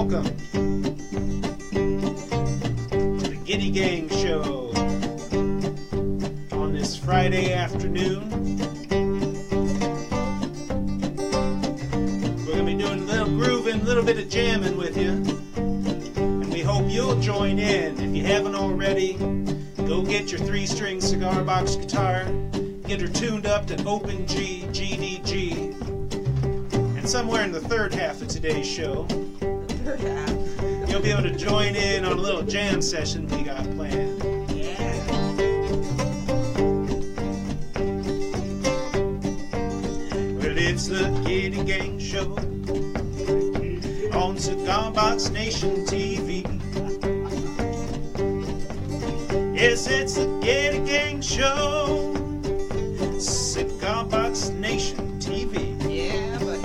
welcome to the Gitty Gang Show on this Friday afternoon. We're going to be doing a little grooving, a little bit of jamming with you, and we hope you'll join in. If you haven't already, go get your 3-string cigar box guitar, get her tuned up to Open G, GDG, and somewhere in the third half of today's show, you'll be able to join in on a little jam session we got planned. Yeah. Well, it's the Gitty Gang Show on Cigar Box Nation TV. Yes, it's the Gitty Gang Show, Cigar Box Nation TV. Yeah, but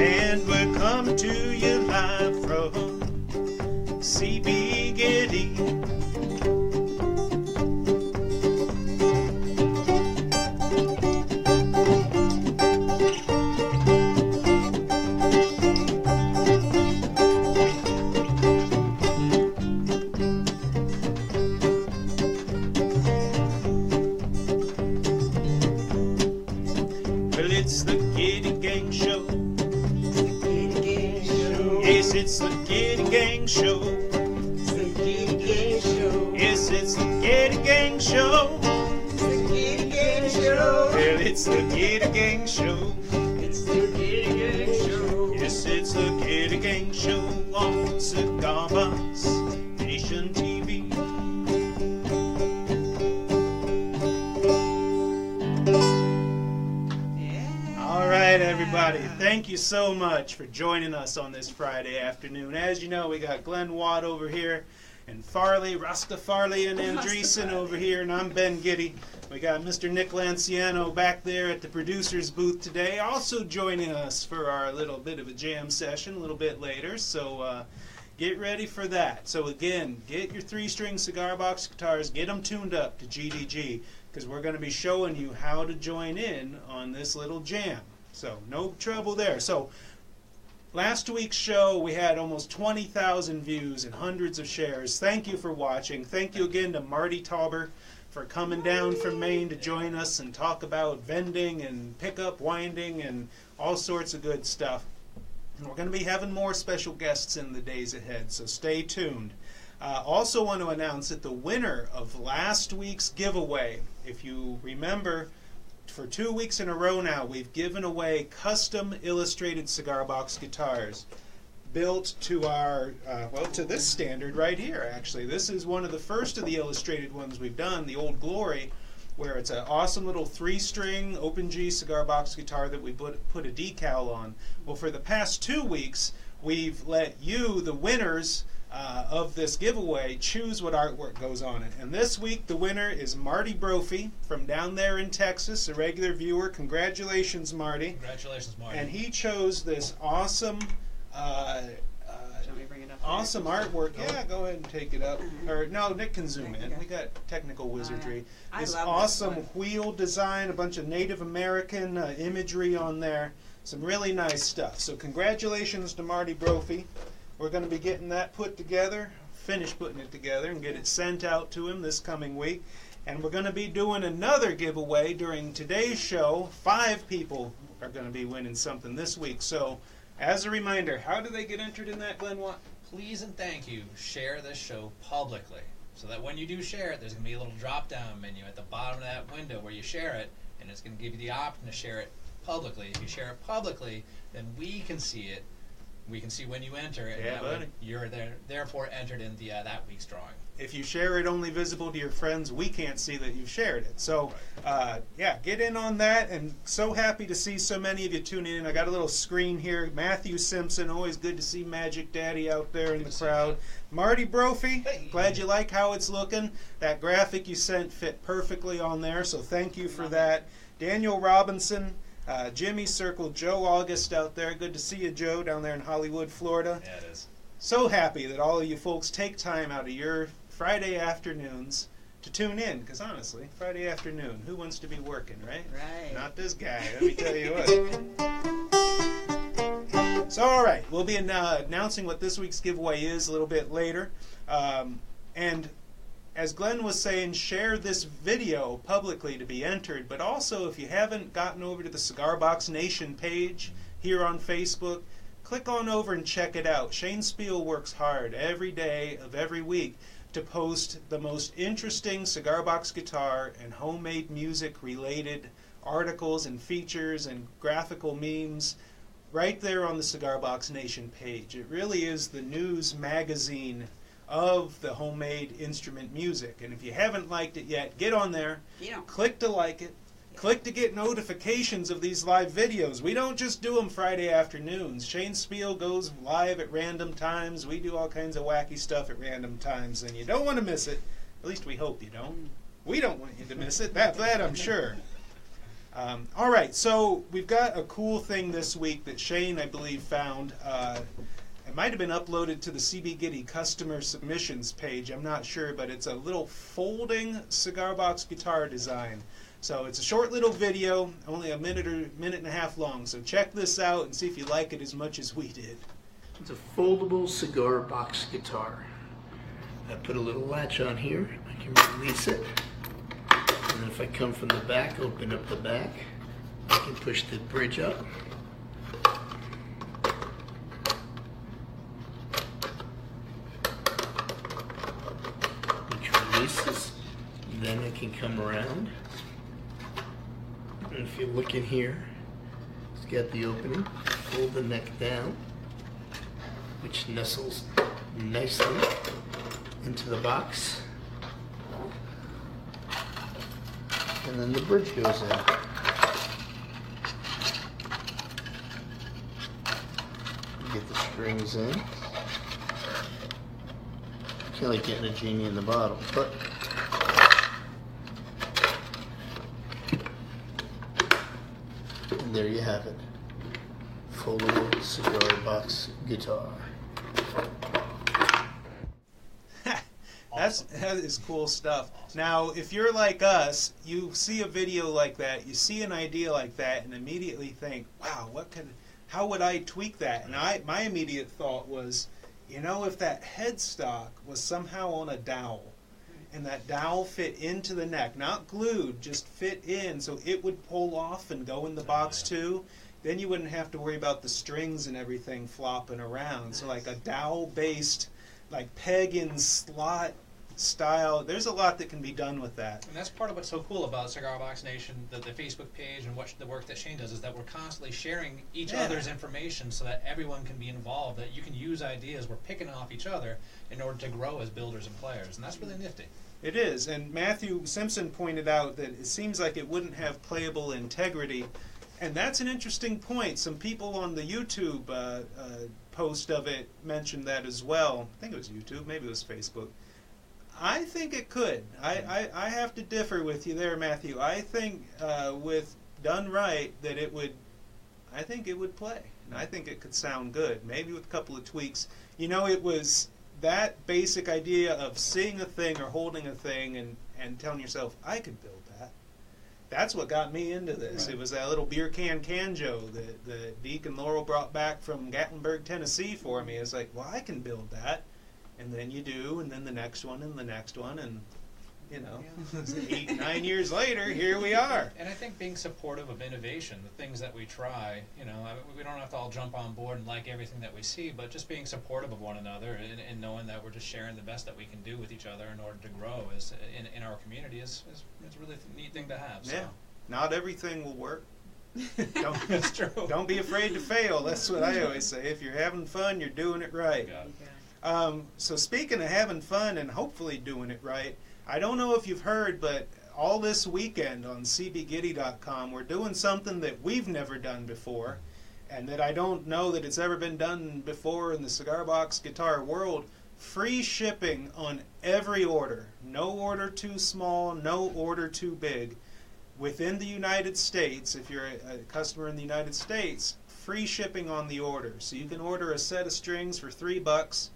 And we're coming to you live from CB Gitty. Well, it's the Gitty Gang Show. Yes, it's the Gitty Gang Show. Yes, it's the Gitty Gang Show. Well, it's the Gitty Gang Show. Yes, it's the Gitty Gang Show on Cigar Box Nation TV. All right, everybody. Thank you so much for joining us on this Friday afternoon. As you know, we got Glenn Watt over here, and Farley, Rastafari, and Andreessen over here, and I'm Ben Gitty. We got Mr. Nick Lanciano back there at the producer's booth today, also joining us for our little bit of a jam session a little bit later, so get ready for that. So again, get your 3-string cigar box guitars, get them tuned up to GDG, because we're going to be showing you how to join in on this little jam. So no trouble there. So last week's show, we had almost 20,000 views and hundreds of shares. Thank you for watching. Thank you again to Marty Tauber for coming down from Maine to join us and talk about vending and pickup winding and all sorts of good stuff. And we're going to be having more special guests in the days ahead, so stay tuned. Also want to announce that the winner of last week's giveaway, if you remember, for 2 weeks in a row now, we've given away custom illustrated cigar box guitars built to our, to this standard right here, actually. This is one of the first of the illustrated ones we've done, the Old Glory, where it's an awesome little 3-string Open G cigar box guitar that we put a decal on. Well, for the past 2 weeks, we've let you, the winners of this giveaway, choose what artwork goes on it. And this week, the winner is Marty Brophy from down there in Texas, a regular viewer. Congratulations, Marty. Congratulations, Marty. And he chose this awesome awesome artwork. Yeah, go ahead and take it up. Or no, Nick can zoom in. We got technical wizardry. This awesome wheel design, a bunch of Native American imagery on there. Some really nice stuff. So congratulations to Marty Brophy. We're going to be getting that put together, finish putting it together, and get it sent out to him this coming week. And we're going to be doing another giveaway during today's show. 5 people are going to be winning something this week. So as a reminder, how do they get entered in that, Glenn Watt? Please and thank you, share this show publicly, so that when you do share it, there's going to be a little drop-down menu at the bottom of that window where you share it, and it's going to give you the option to share it publicly. If you share it publicly, then we can see it. We can see when you enter, and that way you're therefore entered in the that week's drawing. If you share it only visible to your friends, we can't see that you've shared it. So, yeah, get in on that, and so happy to see so many of you tuning in. I got a little screen here. Matthew Simpson, always good to see Magic Daddy out there in the crowd. Marty Brophy, glad you like how it's looking. That graphic you sent fit perfectly on there, so thank you for that. Daniel Robinson, Jimmy Circle, Joe August out there. Good to see you, Joe, down there in Hollywood, Florida. Yeah, it is. So happy that all of you folks take time out of your Friday afternoons to tune in, because honestly, Friday afternoon, who wants to be working, right? Right. Not this guy, let me tell you what. So, all right, we'll be announcing what this week's giveaway is a little bit later. And as Glenn was saying, share this video publicly to be entered. But also, if you haven't gotten over to the Cigar Box Nation page here on Facebook, click on over and check it out. Shane Spiel works hard every day of every week to post the most interesting cigar box guitar and homemade music related articles and features and graphical memes right there on the Cigar Box Nation page. It really is the news magazine of the homemade instrument music. And if you haven't liked it yet, get on there, click to like it, click to get notifications of these live videos. We don't just do them Friday afternoons. Shane Spiel goes live at random times. We do all kinds of wacky stuff at random times, and you don't want to miss it. At least we hope you don't. We don't want you to miss it. That I'm sure. All right, so we've got a cool thing this week that Shane, I believe, found. It might have been uploaded to the CB Gitty customer submissions page. I'm not sure, but it's a little folding cigar box guitar design. So it's a short little video, only a minute or minute and a half long. So check this out and see if you like it as much as we did. It's a foldable cigar box guitar. I put a little latch on here. I can release it. And if I come from the back, open up the back, I can push the bridge up. Which releases. Then I can come around. And if you look in here, it's got the opening. Fold the neck down, which nestles nicely into the box. And then the bridge goes in. Get the strings in. Kind of like getting a genie in the bottle, but and there you have it. Foldable cigar box guitar. That is cool stuff. Now, if you're like us, you see a video like that, you see an idea like that, and immediately think, "Wow, how would I tweak that?" And my immediate thought was, if that headstock was somehow on a dowel, and that dowel fit into the neck, not glued, just fit in, so it would pull off and go in the box too. Then you wouldn't have to worry about the strings and everything flopping around. So like a dowel-based, like peg-in slot style. There's a lot that can be done with that. And that's part of what's so cool about Cigar Box Nation, the Facebook page, and the work that Shane does, is that we're constantly sharing each other's information so that everyone can be involved, that you can use ideas. We're picking off each other in order to grow as builders and players, and that's really nifty. It is, and Matthew Simpson pointed out that it seems like it wouldn't have playable integrity, and that's an interesting point. Some people on the YouTube post of it mentioned that as well. I think it was YouTube, maybe it was Facebook. I think it could. I have to differ with you there, Matthew. I think with done right that it would, I think it would play. And I think it could sound good, maybe with a couple of tweaks. It was that basic idea of seeing a thing or holding a thing and telling yourself, I could build that. That's what got me into this. Right. It was that little beer can canjo that Deacon Laurel brought back from Gatlinburg, Tennessee for me. It's like, well, I can build that. And then you do, and then the next one, and the next one, and 8, 9 years later, here we are. And I think being supportive of innovation, the things that we try, we don't have to all jump on board and like everything that we see, but just being supportive of one another and knowing that we're just sharing the best that we can do with each other in order to grow in our community is a really neat thing to have. So. Yeah, not everything will work. That's true. Don't be afraid to fail. That's what I always say. If you're having fun, you're doing it right. So speaking of having fun and hopefully doing it right, I don't know if you've heard, but all this weekend on cbgitty.com, we're doing something that we've never done before, and that I don't know that it's ever been done before in the cigar box guitar world. Free shipping on every order. No order too small, no order too big. Within the United States, if you're a customer in the United States, free shipping on the order. So you can order a set of strings for $3,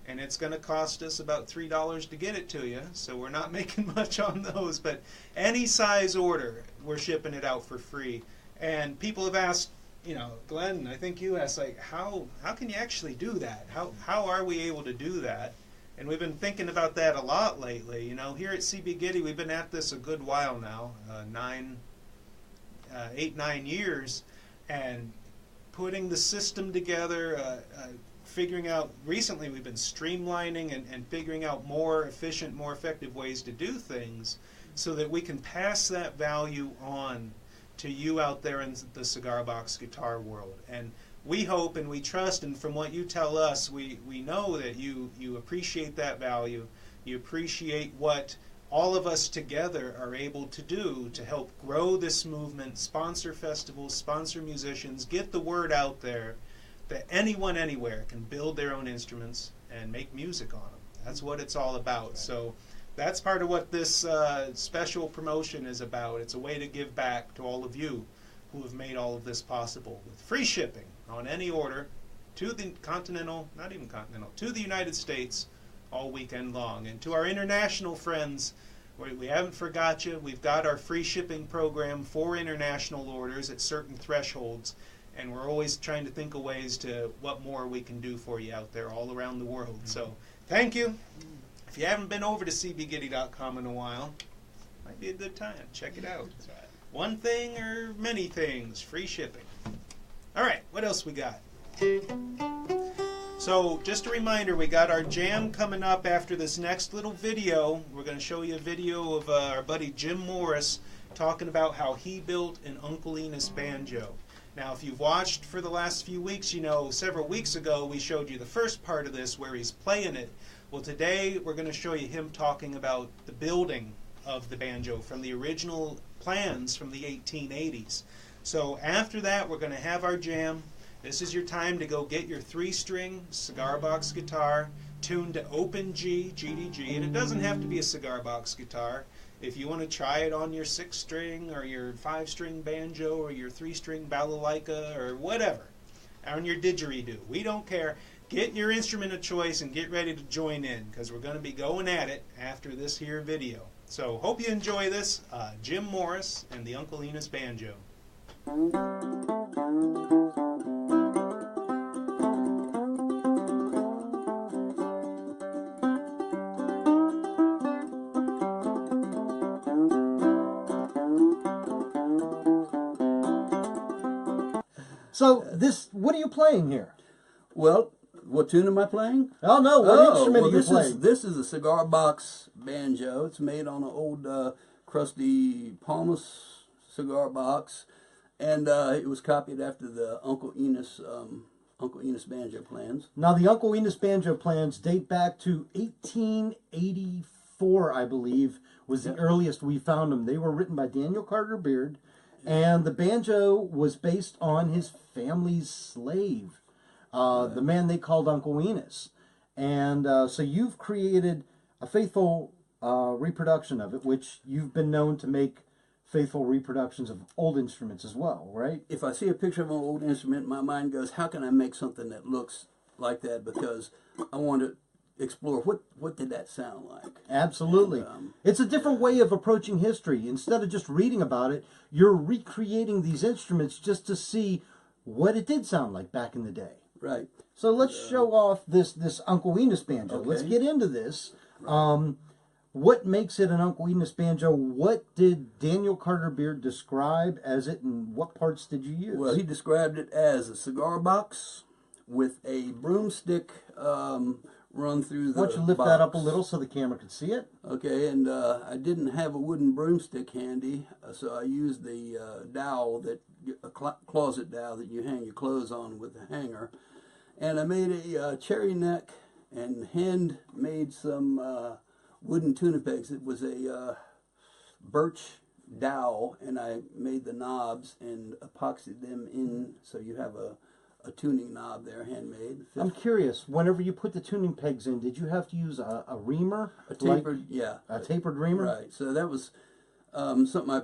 and it's going to cost us about $3 to get it to you. So we're not making much on those, but any size order, we're shipping it out for free. And people have asked, you know, Glenn, I think you asked, like, how can you actually do that? How are we able to do that? And we've been thinking about that a lot lately. You know, here at CB Gitty, we've been at this a good while now, 8, 9 years, and putting the system together, figuring out, recently we've been streamlining and figuring out more efficient, more effective ways to do things so that we can pass that value on to you out there in the cigar box guitar world. And we hope and we trust, and from what you tell us, we know that you appreciate that value. You appreciate what all of us together are able to do to help grow this movement, sponsor festivals, sponsor musicians, get the word out there that anyone anywhere can build their own instruments and make music on them. That's what it's all about. So that's part of what this special promotion is about. It's a way to give back to all of you who have made all of this possible with free shipping on any order to the continental, not even continental, to the United States all weekend long. And to our international friends, we haven't forgot you. We've got our free shipping program for international orders at certain thresholds, and we're always trying to think of ways to what more we can do for you out there all around the world. So thank you. If you haven't been over to cbgitty.com in a while, might be a good time. Check it out. That's right. One thing or many things, free shipping. All right, what else we got? So just a reminder, we got our jam coming up after this next little video. We're going to show you a video of our buddy Jim Morris talking about how he built an Uncle Enos banjo. Now, if you've watched for the last few weeks, you know several weeks ago we showed you the first part of this where he's playing it. Well, today we're going to show you him talking about the building of the banjo from the original plans from the 1880s. So after that, we're going to have our jam. This is your time to go get your 3-string cigar box guitar tuned to open G, GDG, and it doesn't have to be a cigar box guitar. If you want to try it on your 6-string or your 5-string banjo or your 3-string balalaika or whatever, on your didgeridoo, we don't care. Get your instrument of choice and get ready to join in, because we're going to be going at it after this here video. So hope you enjoy this. Jim Morris and the Uncle Enos banjo. So what are you playing here? Well, what tune am I playing? Oh no, what instrument are you playing? This is a cigar box banjo. It's made on an old crusty Palmas cigar box, and it was copied after the Uncle Enos banjo plans. Now the Uncle Enos banjo plans date back to 1884, I believe, was the earliest we found them. They were written by Daniel Carter Beard, and the banjo was based on his family's slave, the man they called Uncle Enos. And so you've created a faithful reproduction of it, which you've been known to make faithful reproductions of old instruments as well, right? If I see a picture of an old instrument, my mind goes, how can I make something that looks like that? Because I want to explore what did that sound like. Absolutely. And, it's a different way of approaching history. Instead of just reading about it, you're recreating these instruments just to see what it did sound like back in the day. Right. So let's show off this Uncle Enos banjo. Okay. Let's get into this. What makes it an Uncle Enos banjo? What did Daniel Carter Beard describe as it, and what parts did you use? Well, he described it as a cigar box with a broomstick run through the Why don't you lift box. that up a little so the camera can see it? Okay, and I didn't have a wooden broomstick handy, so I used the dowel, a closet dowel that you hang your clothes on with a hanger. And I made a cherry neck and hand made some wooden tuning pegs. It was a birch dowel, and I made the knobs and epoxied them in, so you have a tuning knob there, handmade. I'm curious, whenever you put the tuning pegs in, did you have to use a reamer? A tapered, yeah. A tapered reamer? Right, so that was something I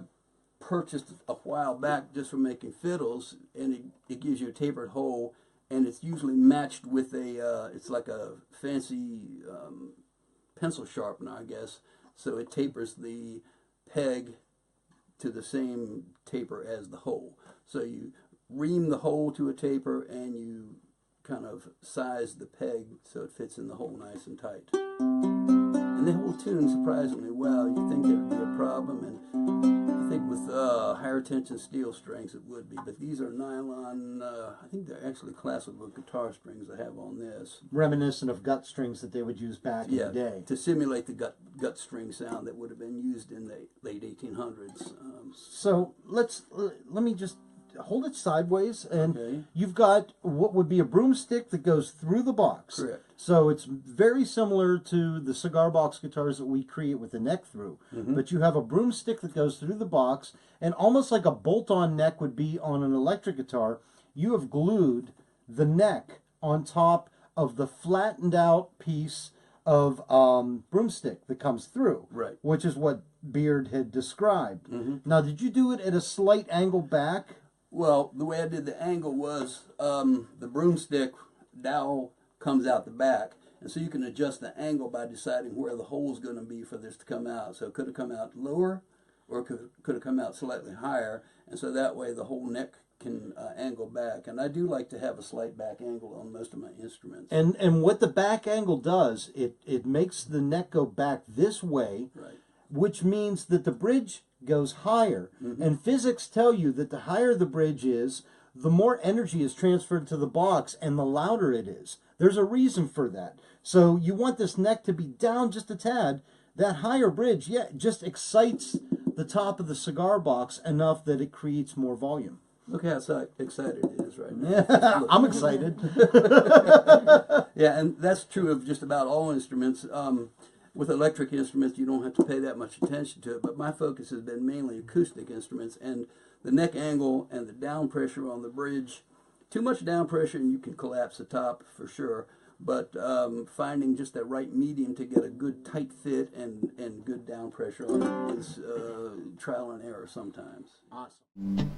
purchased a while back just for making fiddles, and it gives you a tapered hole, and it's usually matched with it's like a fancy pencil sharpener, I guess, so it tapers the peg to the same taper as the hole. So you ream the hole to a taper, and you kind of size the peg so it fits in the hole nice and tight. And they hold tune surprisingly well. You think there'd be a problem, and I think with higher tension steel strings it would be. But these are nylon, I think they're actually classical guitar strings I have on this. Reminiscent of gut strings that they would use back in the day. To simulate the gut string sound that would have been used in the late 1800s. So let me just hold it sideways, and Okay. you've got what would be a broomstick that goes through the box. Correct. So it's very similar to the cigar box guitars that we create with the neck through. But you have a broomstick that goes through the box, and almost like a bolt-on neck would be on an electric guitar, you have glued the neck on top of the flattened out piece of broomstick that comes through. Right. Which is what Beard had described. Now, did you do it at a slight angle back? Well, the way I did the angle was the broomstick dowel comes out the back, and so you can adjust the angle by deciding where the hole is going to be for this to come out. So it could have come out lower, or it could have come out slightly higher, and so that way the whole neck can angle back. And I do like to have a slight back angle on most of my instruments. And what the back angle does, it makes the neck go back this way, Right. which means that the bridge goes higher. And physics tell you that the higher the bridge is, the more energy is transferred to the box and the louder it is. There's a reason for that. So you want this neck to be down just a tad. That higher bridge, just excites the top of the cigar box enough that it creates more volume. Look how excited it is right now. I'm excited. Yeah, and that's true of just about all instruments. With electric instruments, you don't have to pay that much attention to it, but my focus has been mainly acoustic instruments, and the neck angle and the down pressure on the bridge. Too much down pressure and you can collapse the top for sure, but finding just that right medium to get a good tight fit and good down pressure on it is trial and error sometimes. Awesome.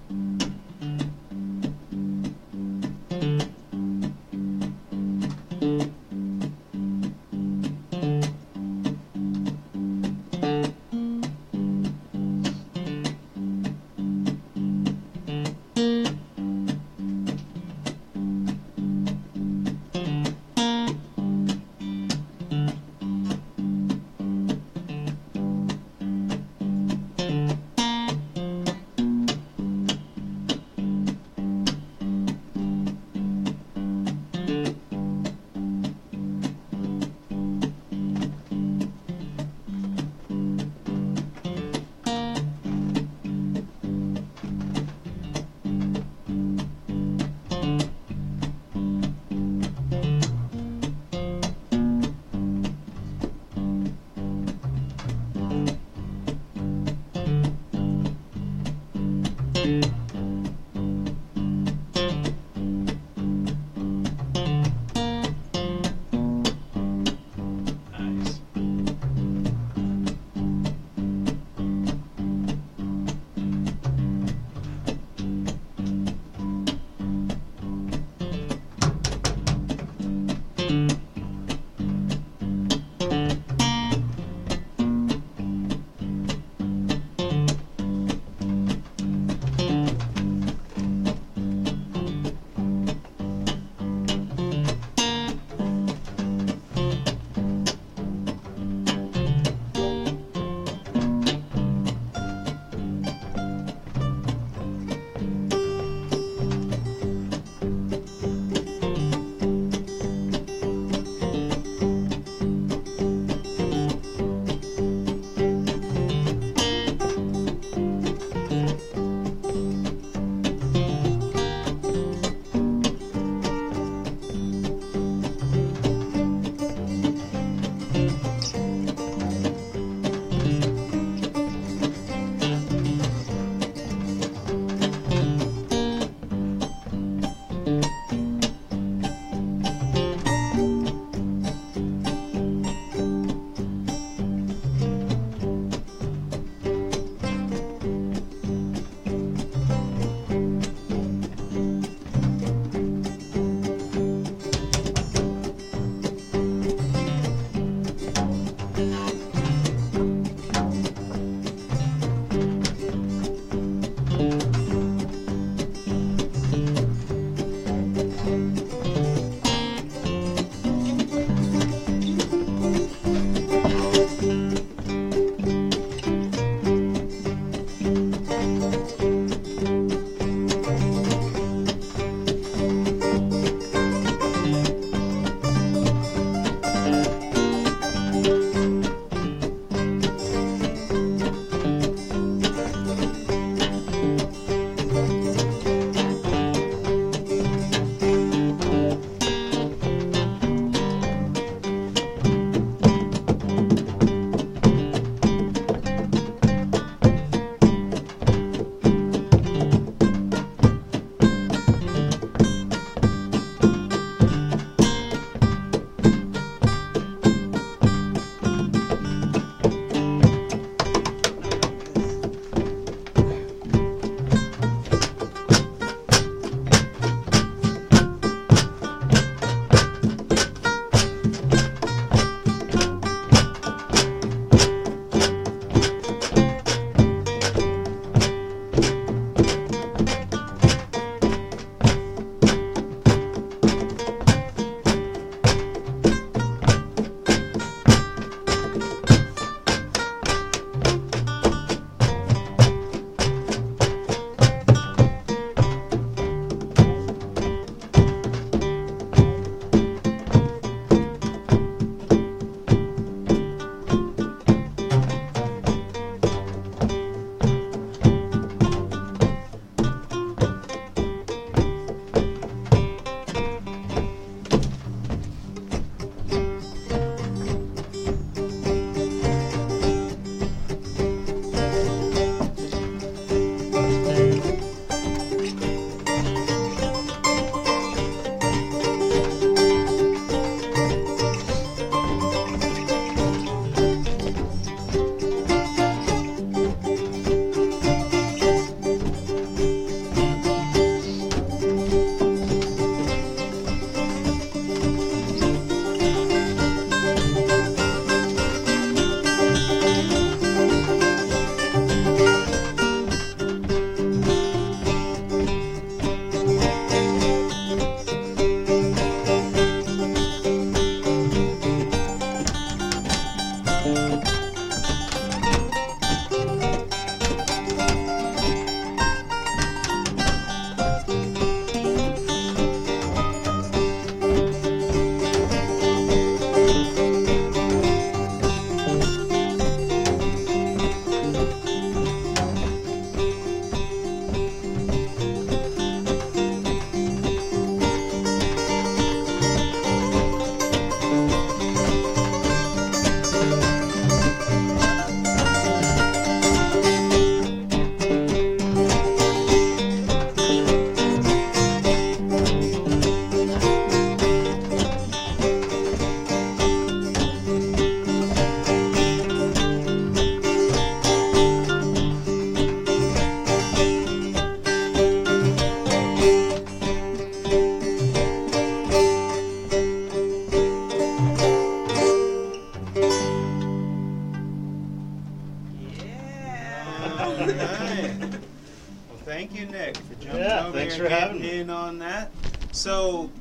All right. Well, thank you, Nick, for jumping over thanks here for and having getting me. in on that. So,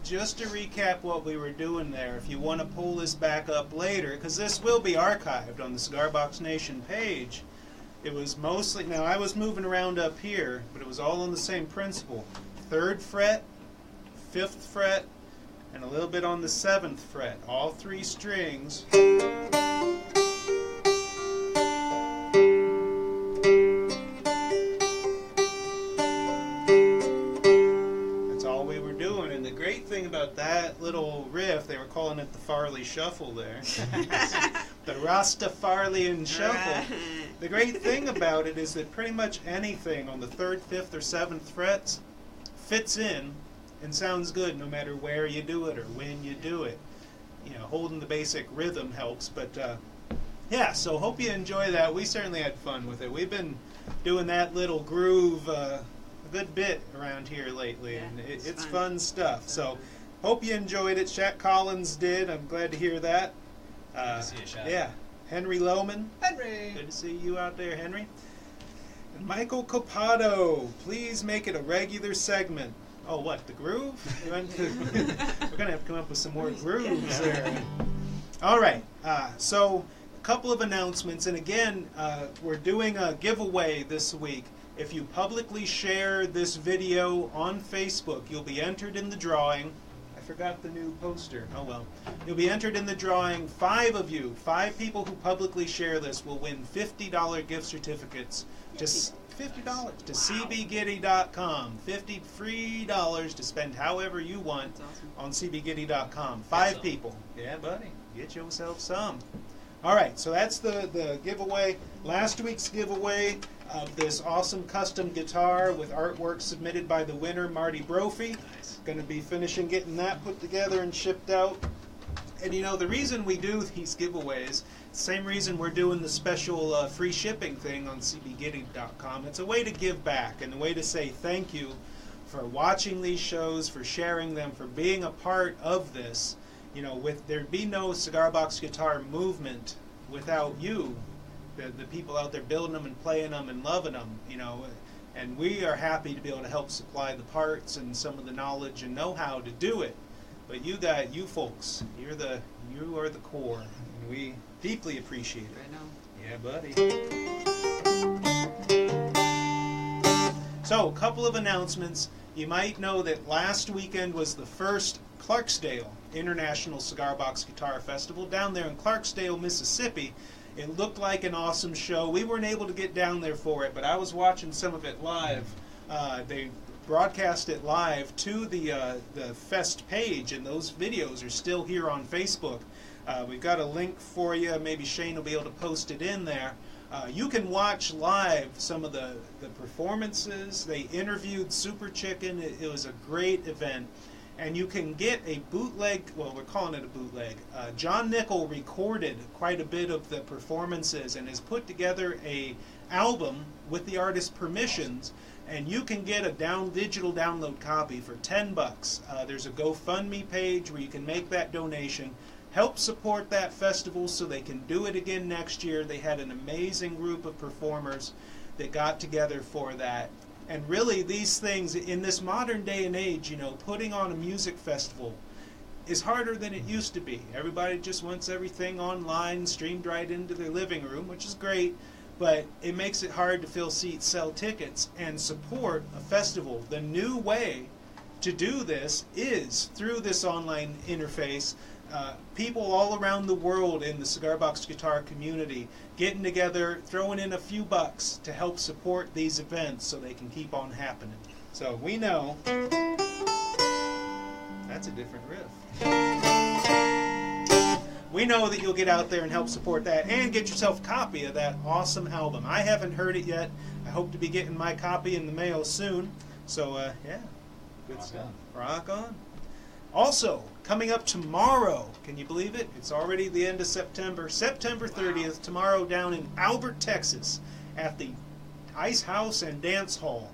just to recap what we were doing there, if you want to pull this back up later, because this will be archived on the Cigar Box Nation page, it was mostly, now I was moving around up here, but it was all on the same principle. 3rd fret, 5th fret, and a little bit on the 7th fret. All 3 strings. That's all we were doing. And the great thing about that little riff, they were calling it the Farley Shuffle there. The Rastafarian Shuffle. The great thing about it is that pretty much anything on the 3rd, 5th, or 7th frets fits in and sounds good no matter where you do it or when you do it. You know, holding the basic rhythm helps, but yeah, so hope you enjoy that. We certainly had fun with it. We've been doing that little groove a good bit around here lately, Yeah, and it's fun. fun stuff. So hope you enjoyed it. Shaq Collins did. I'm glad to hear that. Good to see you, Shaq. Yeah. Henry Lohman. Henry. Good to see you out there, Henry. And Michael Copado, please make it a regular segment. Oh, what, the groove? We're going to have to come up with some more grooves there. All right, so a couple of announcements. And again, we're doing a giveaway this week. If you publicly share this video on Facebook, you'll be entered in the drawing. I forgot the new poster. Oh well. You'll be entered in the drawing. 5 of you, 5 people who publicly share this will win $50 gift certificates to $50 to cbgitty.com. $50 free dollars to spend however you want That's awesome. on cbgitty.com. 5 some. people. Yeah, buddy. Get yourself some. All right, so that's the giveaway. Last week's giveaway of this awesome custom guitar with artwork submitted by the winner, Marty Brophy. Nice. Going to be finishing getting that put together and shipped out. And you know, the reason we do these giveaways, same reason we're doing the special free shipping thing on cbgitty.com. It's a way to give back and a way to say thank you for watching these shows, for sharing them, for being a part of this. You know, there'd be no Cigar Box Guitar movement without you, the people out there building them and playing them and loving them, you know. And we are happy to be able to help supply the parts and some of the knowledge and know-how to do it. But you guys, you folks, you are the core, and we deeply appreciate it. Right now. Yeah, buddy. So, a couple of announcements. You might know that last weekend was the first Clarksdale International Cigar Box Guitar Festival down there in Clarksdale, Mississippi. It looked like an awesome show. We weren't able to get down there for it, but I was watching some of it live. They broadcast it live to the Fest page, and those videos are still here on Facebook. We've got a link for you. Maybe Shane will be able to post it in there. You can watch live some of the performances. They interviewed Super Chicken. It was a great event. And you can get a bootleg, well, we're calling it a bootleg. John Nickel recorded quite a bit of the performances and has put together a album with the artist's permissions. And you can get a digital download copy for $10. There's a GoFundMe page where you can make that donation. Help support that festival so they can do it again next year. They had an amazing group of performers that got together for that. And really, these things, in this modern day and age, you know, putting on a music festival is harder than it used to be. Everybody just wants everything online, streamed right into their living room, which is great, but it makes it hard to fill seats, sell tickets, and support a festival. The new way to do this is through this online interface. People all around the world in the Cigar Box Guitar community getting together, throwing in a few bucks to help support these events so they can keep on happening. So we know that's a different riff. We know that you'll get out there and help support that and get yourself a copy of that awesome album. I haven't heard it yet. I hope to be getting my copy in the mail soon. So yeah, good stuff. Rock on. Also, coming up tomorrow, can you believe it? It's already the end of September. September 30th, tomorrow down in Albert, Texas, at the Ice House and Dance Hall.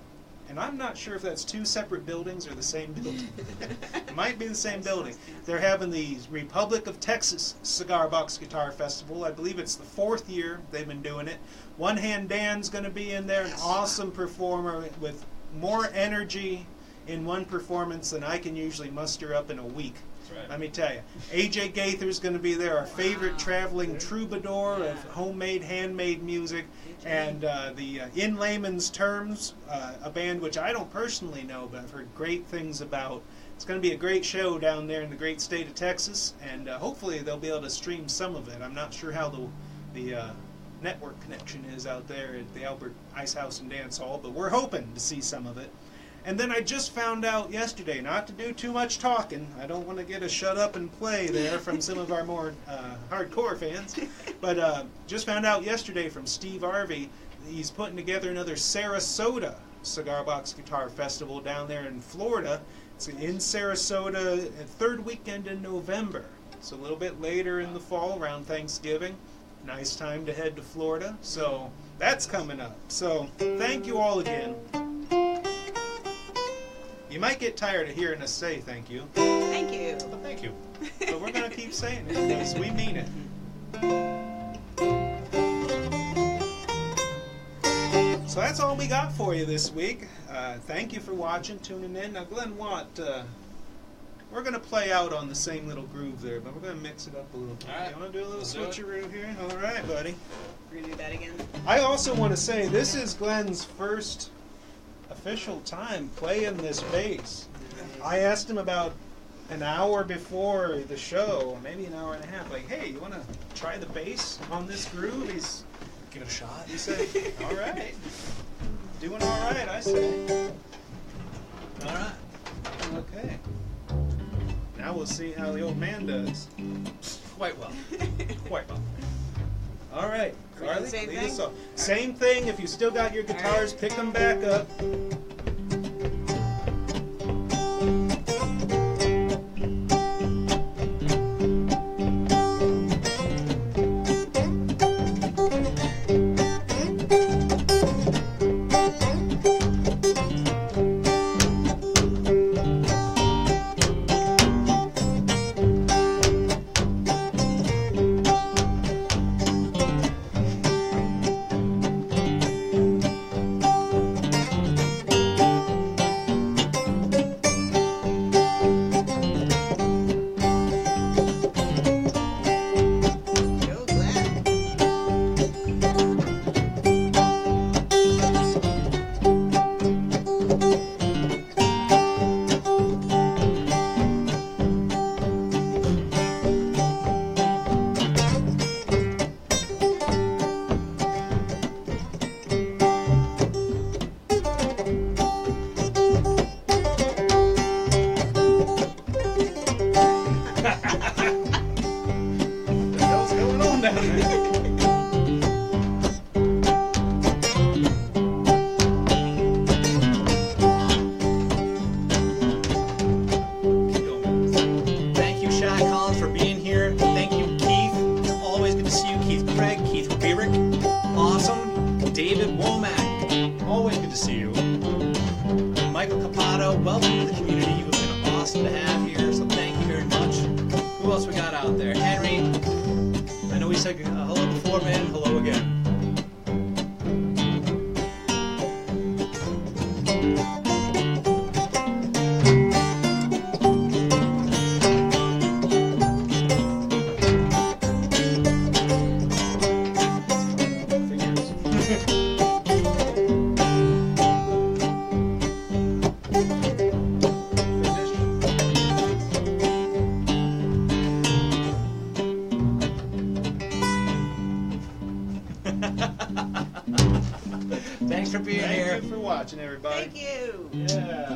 and I'm not sure if that's two separate buildings or the same building. It might be the same building. They're having the Republic of Texas Cigar Box Guitar Festival. I believe it's the 4th year they've been doing it. One Hand Dan's going to be in there, an awesome performer with more energy in one performance than I can usually muster up in a week. Right. Let me tell you. AJ Gaither's going to be there, our favorite traveling troubadour of homemade, handmade music. And the In Layman's Terms, a band which I don't personally know, but I've heard great things about. It's going to be a great show down there in the great state of Texas, and hopefully they'll be able to stream some of it. I'm not sure how the network connection is out there at the Albert Ice House and Dance Hall, but we're hoping to see some of it. And then I just found out yesterday, not to do too much talking, I don't want to get a shut up and play there from some of our more hardcore fans, but just found out yesterday from Steve Harvey, he's putting together another Sarasota Cigar Box Guitar Festival down there in Florida. It's in Sarasota, third weekend in November. It's a little bit later in the fall, around Thanksgiving. Nice time to head to Florida, so that's coming up. So thank you all again. You might get tired of hearing us say thank you. Thank you. Well, thank you. But we're going to keep saying it because we mean it. So that's all we got for you this week. Thank you for watching, tuning in. Now, Glenn Watt, we're going to play out on the same little groove there, but we're going to mix it up a little bit. All right. You want to do a little Let's do it. switcheroo here? All right, buddy. We're gonna do that again. I also want to say this is Glenn's first official time playing this bass. I asked him about an hour before the show, maybe an hour and a half, like, hey, you want to try the bass on this groove? He's Give it a shot. He said, all right. Doing all right, I say. All right. Okay. Now we'll see how the old man does. Quite well. Quite well. All right. Are we doing the Carly, same lead thing? us off. Same thing. If you still got your guitars, pick them back up. Go, Glenn. What the hell's going on down there? Thank you, Shaq Collins, for being here. Thank you, Keith. Always good to see you, Keith Craig, Keith Berick. Awesome. David Womack. Always good to see you. Michael Capato, welcome to the community. You've been awesome to have here, so thank you very much. Who else we got out there? Henry. I know we said hello before, man. Hello again. Thanks for being here. Thank you for watching, everybody. Thank you. Yeah.